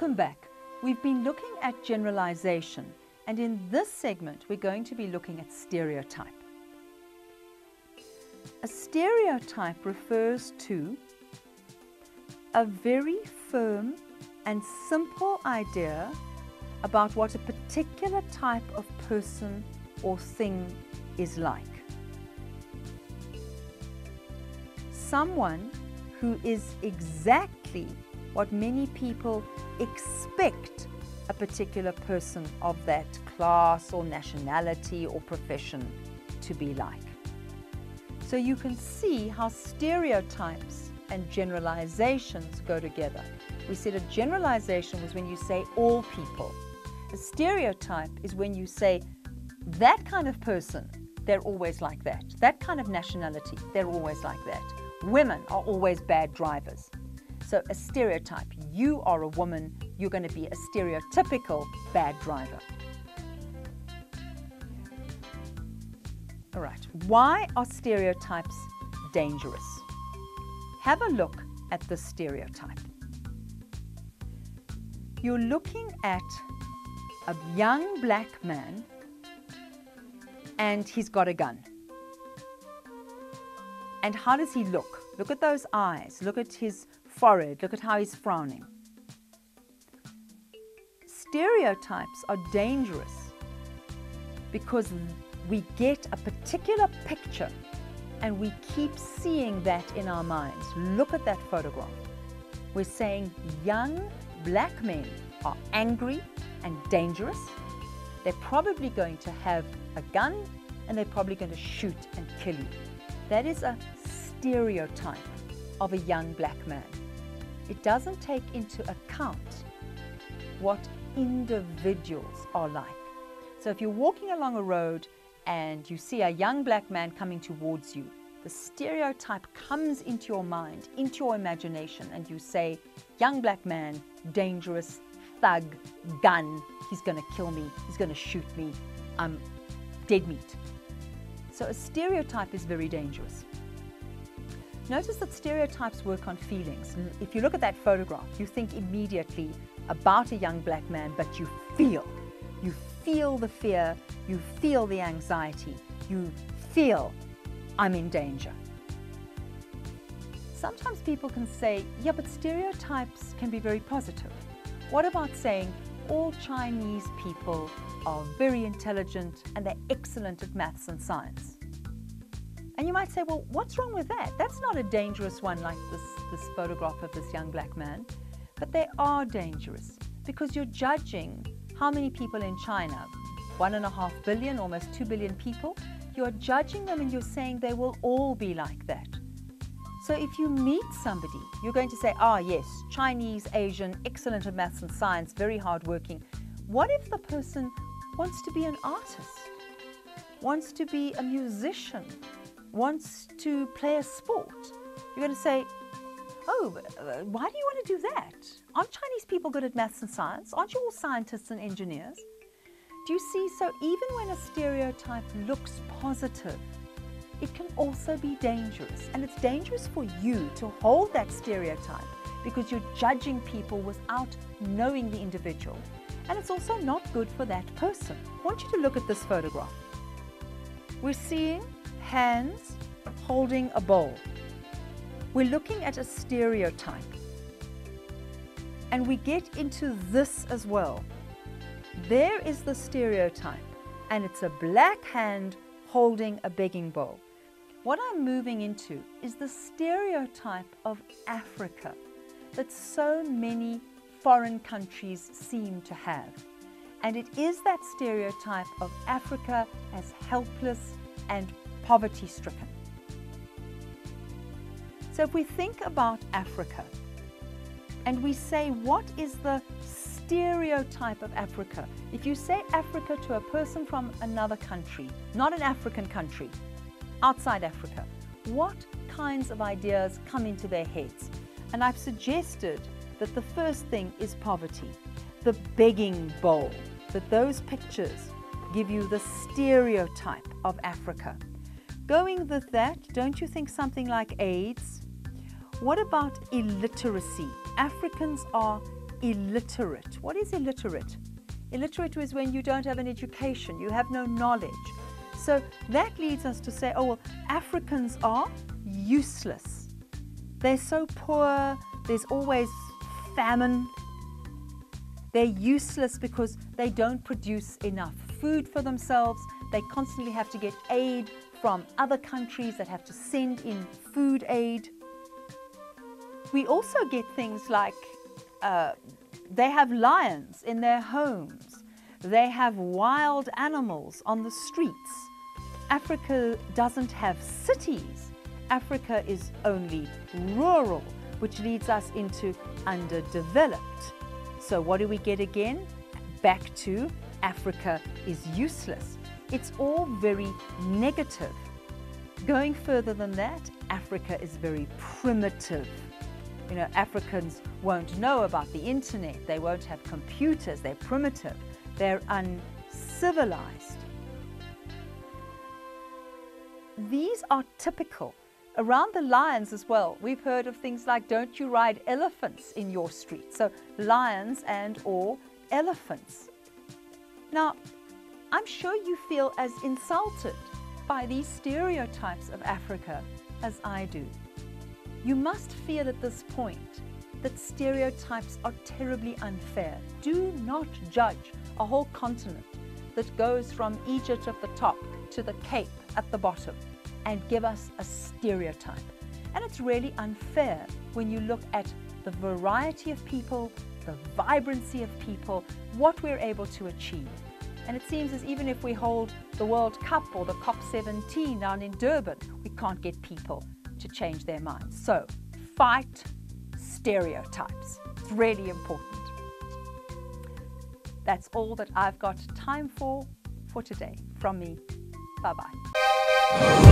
Welcome back. We've been looking at generalization, and in this segment we're going to be looking at stereotype. A stereotype refers to a very firm and simple idea about what a particular type of person or thing is like. Someone who is exactly what many people expect a particular person of that class or nationality or profession to be like. So you can see how stereotypes and generalizations go together. We said a generalization was when you say all people. A stereotype is when you say that kind of person, they're always like that. That kind of nationality, they're always like that. Women are always bad drivers. So a stereotype, you are a woman, you're going to be a stereotypical bad driver. All right, why are stereotypes dangerous? Have a look at the stereotype. You're looking at a young black man and he's got a gun. And how does he look? Look at those eyes, look at his forehead, look at how he's frowning. Stereotypes are dangerous because we get a particular picture and we keep seeing that in our minds. Look at that photograph. We're saying young black men are angry and dangerous. They're probably going to have a gun and they're probably going to shoot and kill you. That is a stereotype of a young black man. It doesn't take into account what individuals are like. So if you're walking along a road and you see a young black man coming towards you, the stereotype comes into your mind, into your imagination, and you say, young black man, dangerous, thug, gun, he's going to kill me, he's going to shoot me, I'm dead meat. So a stereotype is very dangerous. Notice that stereotypes work on feelings. If you look at that photograph, you think immediately about a young black man, but you feel the fear, you feel the anxiety, you feel I'm in danger. Sometimes people can say, yeah, but stereotypes can be very positive. What about saying all Chinese people are very intelligent and they're excellent at maths and science? And you might say, well, what's wrong with that? That's not a dangerous one like this photograph of this young black man. But they are dangerous because you're judging how many people in China, 1.5 billion, almost 2 billion people, you're judging them and you're saying they will all be like that. So if you meet somebody, you're going to say, ah, yes, Chinese, Asian, excellent at maths and science, very hardworking. What if the person wants to be an artist, wants to be a musician, wants to play a sport? You're going to say, oh, why do you want to do that? Aren't Chinese people good at maths and science? Aren't you all scientists and engineers? Do you see? So even when a stereotype looks positive, it can also be dangerous. And it's dangerous for you to hold that stereotype because you're judging people without knowing the individual. And it's also not good for that person. I want you to look at this photograph. We're seeing hands holding a bowl. We're looking at a stereotype. And we get into this as well. There is the stereotype, and it's a black hand holding a begging bowl. What I'm moving into is the stereotype of Africa that so many foreign countries seem to have. And it is that stereotype of Africa as helpless and poverty-stricken. So if we think about Africa and we say, what is the stereotype of Africa? If you say Africa to a person from another country, not an African country, outside Africa, what kinds of ideas come into their heads? And I've suggested that the first thing is poverty, the begging bowl, that those pictures give you the stereotype of Africa. Going with that, don't you think something like AIDS? What about illiteracy? Africans are illiterate. What is illiterate? Illiterate is when you don't have an education, you have no knowledge. So that leads us to say, oh, well, Africans are useless. They're so poor, there's always famine. They're useless because they don't produce enough food for themselves. They constantly have to get aid from other countries that have to send in food aid. We also get things like they have lions in their homes. They have wild animals on the streets. Africa doesn't have cities. Africa is only rural, which leads us into underdeveloped. So what do we get again? Back to Africa is useless. It's all very negative. Going further than that, Africa is very primitive. You know, Africans won't know about the internet. They won't have computers. They're primitive. They're uncivilized. These are typical. Around the lions as well, we've heard of things like, don't you ride elephants in your street? So lions and or elephants. Now, I'm sure you feel as insulted by these stereotypes of Africa as I do. You must feel at this point that stereotypes are terribly unfair. Do not judge a whole continent that goes from Egypt at the top to the Cape at the bottom and give us a stereotype. And it's really unfair when you look at the variety of people, the vibrancy of people, what we're able to achieve. And it seems as even if we hold the World Cup or the COP17 down in Durban, we can't get people to change their minds. So fight stereotypes. It's really important. That's all that I've got time for today. From me, bye-bye.